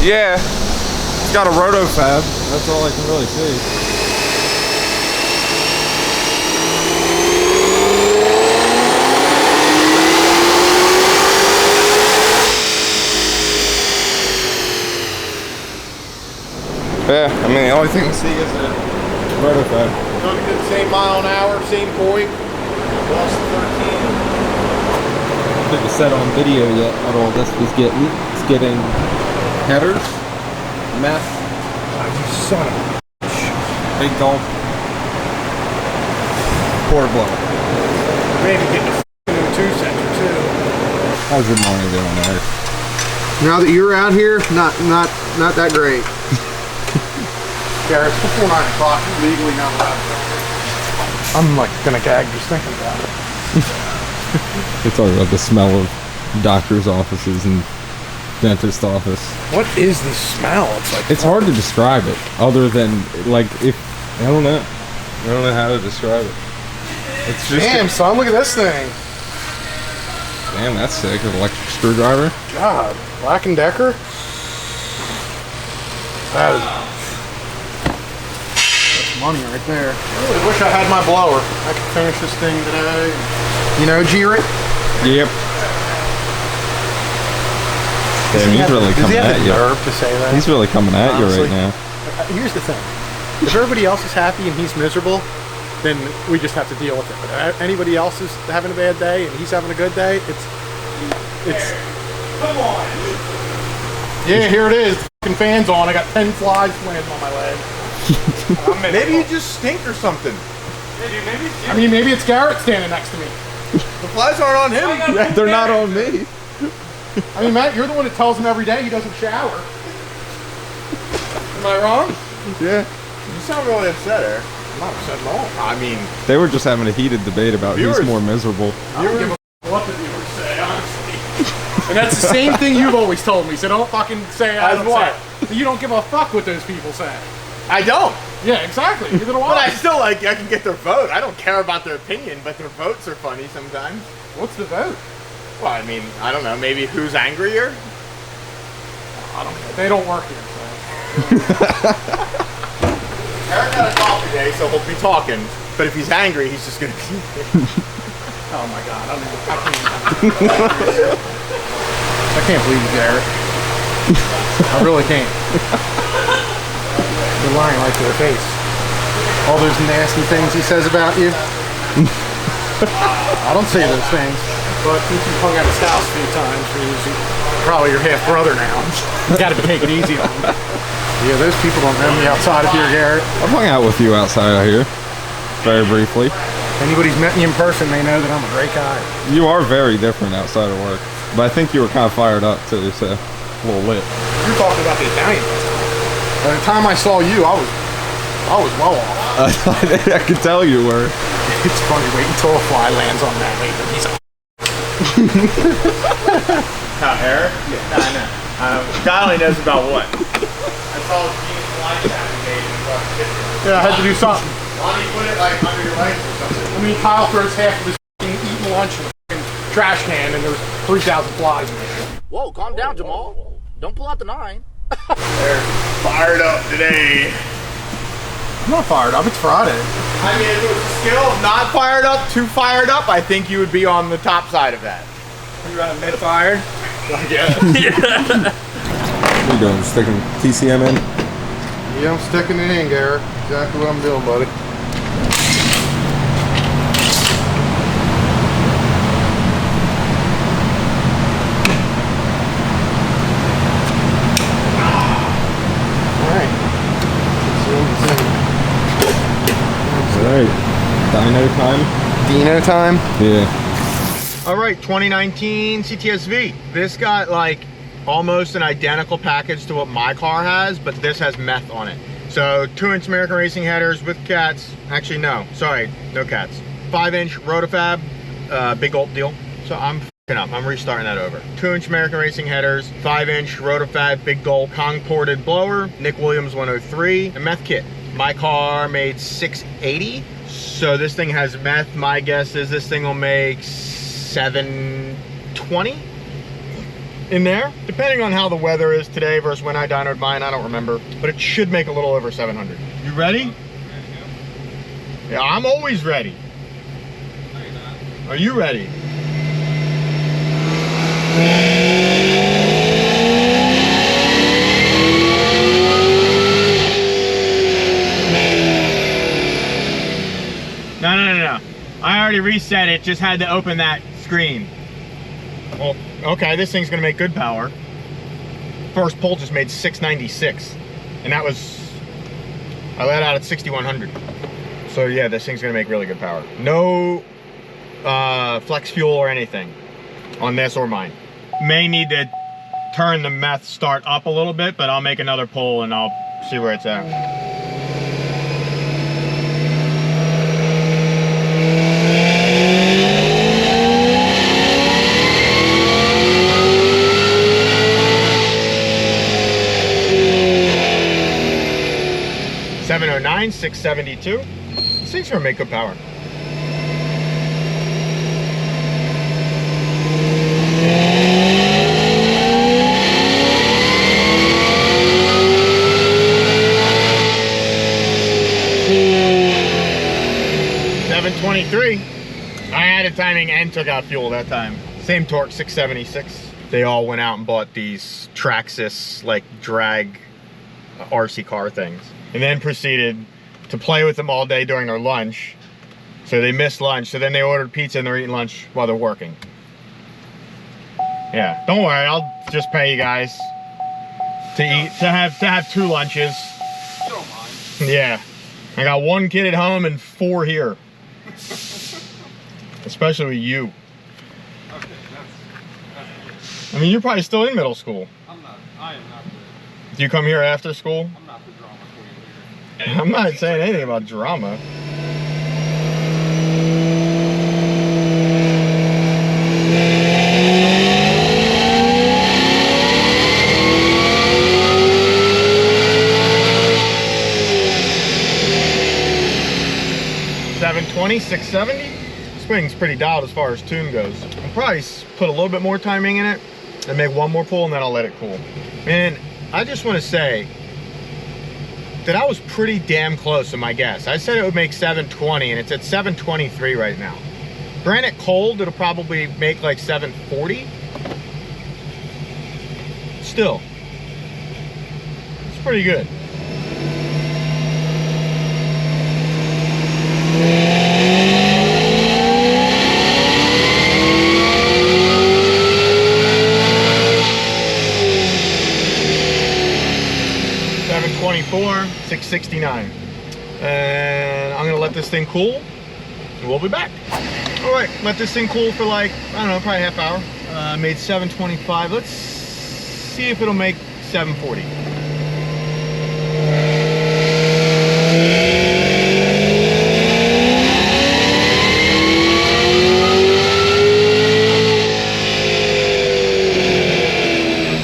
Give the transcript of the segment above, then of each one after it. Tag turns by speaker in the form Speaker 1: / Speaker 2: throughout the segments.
Speaker 1: Yeah, it's got a roto fab. That's all I can really see. Yeah, I mean the only thing we see is the roto fab.
Speaker 2: Going to get the same mile an hour, same point. Lost 13.
Speaker 1: Didn't set on video yet what all this was getting. It's getting headers, meth,
Speaker 2: Son of a
Speaker 1: big gulp, quarter blow.
Speaker 2: maybe getting a new 2-sector too.
Speaker 1: How's your morning doing there?
Speaker 2: Now that you're out here, not that great. Yeah, it's before 9 o'clock. You're legally not allowed to. I'm like gonna gag just thinking about it.
Speaker 1: It's all about the smell of doctor's offices and dentist office.
Speaker 2: What is the smell? It's like
Speaker 1: It's hard to describe it, other than like I don't know how to describe it. It's just
Speaker 2: damn, son, look at this thing.
Speaker 1: damn, that's sick. An electric screwdriver.
Speaker 2: God, Black & Decker. That's money right there. I really wish I had my blower. I could finish this thing today. You know, G-Rit?
Speaker 1: Yep. Damn, he's really coming at you.
Speaker 2: Nerve to say that?
Speaker 1: He's really coming at you right now.
Speaker 2: Here's the thing. If everybody else is happy and he's miserable, then we just have to deal with it. But if anybody else is having a bad day and he's having a good day, it's come on. Yeah, here it is. The fucking fan's on. I got 10 flies landing on my leg.
Speaker 3: Maybe you just stink or something.
Speaker 2: Yeah, dude, maybe it's Garrett standing next to me.
Speaker 3: The flies aren't on him.
Speaker 1: Yeah, they're not on me.
Speaker 2: I mean, Matt, you're the one that tells him every day he doesn't shower. Am I wrong?
Speaker 1: Yeah.
Speaker 3: You sound really upset, Eric.
Speaker 2: I'm not upset at all.
Speaker 3: I mean,
Speaker 1: They were just having a heated debate about
Speaker 3: Viewers.
Speaker 1: who's more miserable.
Speaker 2: I don't give a what the viewers say, honestly. And that's the same thing you've always told me, so don't fucking say I
Speaker 3: As
Speaker 2: don't
Speaker 3: what?
Speaker 2: say. You don't give a fuck what those people say.
Speaker 3: I don't.
Speaker 2: Yeah, exactly. Neither do
Speaker 3: But I
Speaker 2: I.
Speaker 3: still I can get their vote. I don't care about their opinion, but their votes are funny sometimes.
Speaker 2: What's the vote?
Speaker 3: Well, I mean, I don't know. Maybe who's angrier?
Speaker 2: I don't know. They don't work here, so.
Speaker 3: Eric got a coffee day, so he'll be talking. But if he's angry, he's just gonna be.
Speaker 2: Oh my god, I can't believe you, Garrett. I really can't. You're lying right to their face. All those nasty things he says about you. I don't say those things. But since you've hung out at his house a few times, he's probably your half brother now. You gotta take it easy on him. Yeah, those people don't know me outside of here, Garrett.
Speaker 1: I've hung out with you outside of here, very briefly.
Speaker 2: Anybody's met me in person, they know that I'm a great guy.
Speaker 1: You are very different outside of work, but I think you were kind of fired up too, so a little lit.
Speaker 2: You're talking about the Italian restaurant. By the time I saw you, I was well off.
Speaker 1: I could tell you were.
Speaker 2: It's funny, wait until a fly lands on that later. He's a
Speaker 3: Eric? Yeah, I know. God only knows about what. I saw his jeans flying that
Speaker 2: yeah, I had to do something.
Speaker 3: Why don't you put it like under your legs or something?
Speaker 2: I mean, Kyle throws half of his eating lunch in a trash can, and there's 3,000 flies in there.
Speaker 4: Whoa, calm down, Jamal. Don't pull out the 9.
Speaker 3: They're fired up today.
Speaker 2: I'm not fired up, it's Friday.
Speaker 3: I mean, if it was a skill of not fired up to fired up, I think you would be on the top side of that.
Speaker 2: You running mid-fired?
Speaker 3: Yeah.
Speaker 1: What are you doing, sticking TCM in?
Speaker 2: Yeah, I'm sticking it in, Garrett. Exactly what I'm doing, buddy.
Speaker 1: Alright. Dyno time?
Speaker 2: Dyno time?
Speaker 1: Yeah.
Speaker 3: All right, 2019 CTS-V. This got like almost an identical package to what my car has, but this has meth on it. So 2-inch American Racing headers with cats. Actually, no, sorry, no cats. 5-inch Rotofab, big old deal. So I'm f***ing up, I'm restarting that over. 2-inch American Racing headers, 5-inch Rotofab, big gulp, Kong ported blower, Nick Williams 103, and meth kit. My car made 680, so this thing has meth. My guess is this thing will make 720. in there, depending on how the weather is today versus when I dynoed mine, I don't remember, but it should make a little over 700. You ready? Yeah, I'm always ready. Are you ready? No. I already reset it, just had to open that screen. Well, okay, this thing's gonna make good power. First pull just made 696, and that was, I let out at 6100. So yeah, this thing's gonna make really good power. No flex fuel or anything on this or mine. May need to turn the meth start up a little bit, but I'll make another pull and I'll see where it's at. .9, 672. This thing's gonna make good power. .723. I added timing and took out fuel that time. Same torque, 676. They all went out and bought these Traxxas like drag RC car things, and then proceeded to play with them all day during their lunch. So they missed lunch, so then they ordered pizza and they're eating lunch while they're working. Yeah, don't worry, I'll just pay you guys to eat, to have 2 lunches.
Speaker 1: You don't mind.
Speaker 3: Yeah, I got 1 kid at home and 4 here. Especially with you.
Speaker 1: Okay, that's
Speaker 3: I mean, you're probably still in middle school.
Speaker 1: I am not
Speaker 3: Do you come here after school?
Speaker 1: I'm not the drama queen here.
Speaker 3: I'm not saying anything about drama. .720, 670. This thing's pretty dialed as far as tune goes. I'll probably put a little bit more timing in it and make 1 more pull, and then I'll let it cool. And I just want to say that I was pretty damn close in my guess. I said it would make 720, and it's at 723 right now. Granted, cold, it'll probably make like 740. Still, it's pretty good. .24, 669. And I'm gonna let this thing cool, and we'll be back. All right, let this thing cool for like, I don't know, probably half hour. Made 725. Let's see if it'll make 740.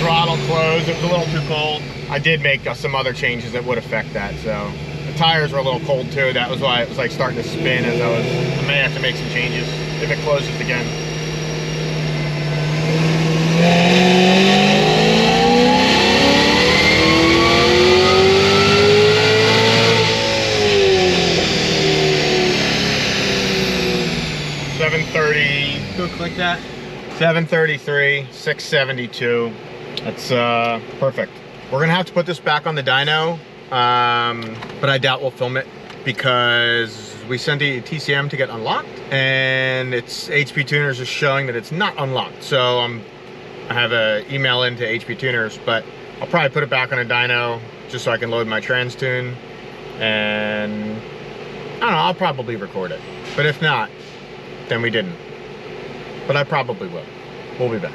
Speaker 3: Throttle closed, it was a little too cold. I did make some other changes that would affect that, so. The tires were a little cold too, that was why it was like starting to spin as I may have to make some changes if it closes again. .730, go click that. 733, 672. That's perfect. We're gonna have to put this back on the dyno, but I doubt we'll film it because we sent the TCM to get unlocked, and its HP tuners is showing that it's not unlocked. So I have an email into HP tuners, but I'll probably put it back on a dyno just so I can load my trans tune, and I don't know, I'll probably record it. But if not, then we didn't. But I probably will. We'll be back.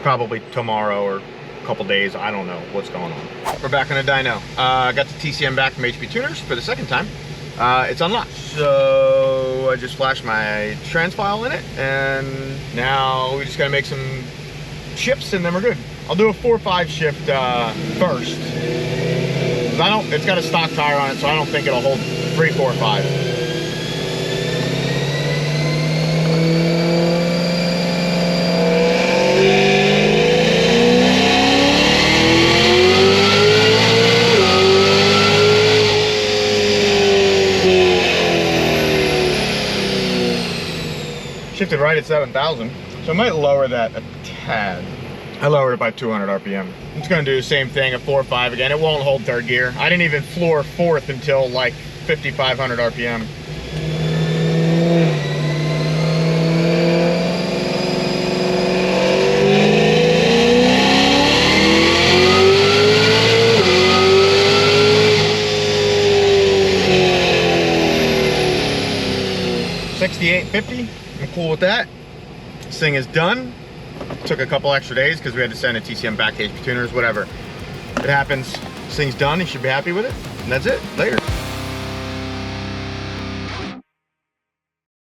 Speaker 3: Probably tomorrow or a couple days, I don't know what's going on. We're back on a dyno. I got the TCM back from HP Tuners for the second time. It's unlocked. So I just flashed my trans file in it, and now we just gotta make some shifts and then we're good. I'll do a 4-5 shift first. It's got a stock tire on it, so I don't think it'll hold 3, 4, 5. right at 7,000. So I might lower that a tad. I lowered it by 200 RPM. It's gonna do the same thing at 4 or 5 again. It won't hold third gear. I didn't even floor fourth until like 5,500 RPM. $68.50. I'm cool with that. This thing is done. Took a couple extra days because we had to send a TCM back to HP Tuners, whatever. It happens. This thing's done. You should be happy with it. And that's it. Later.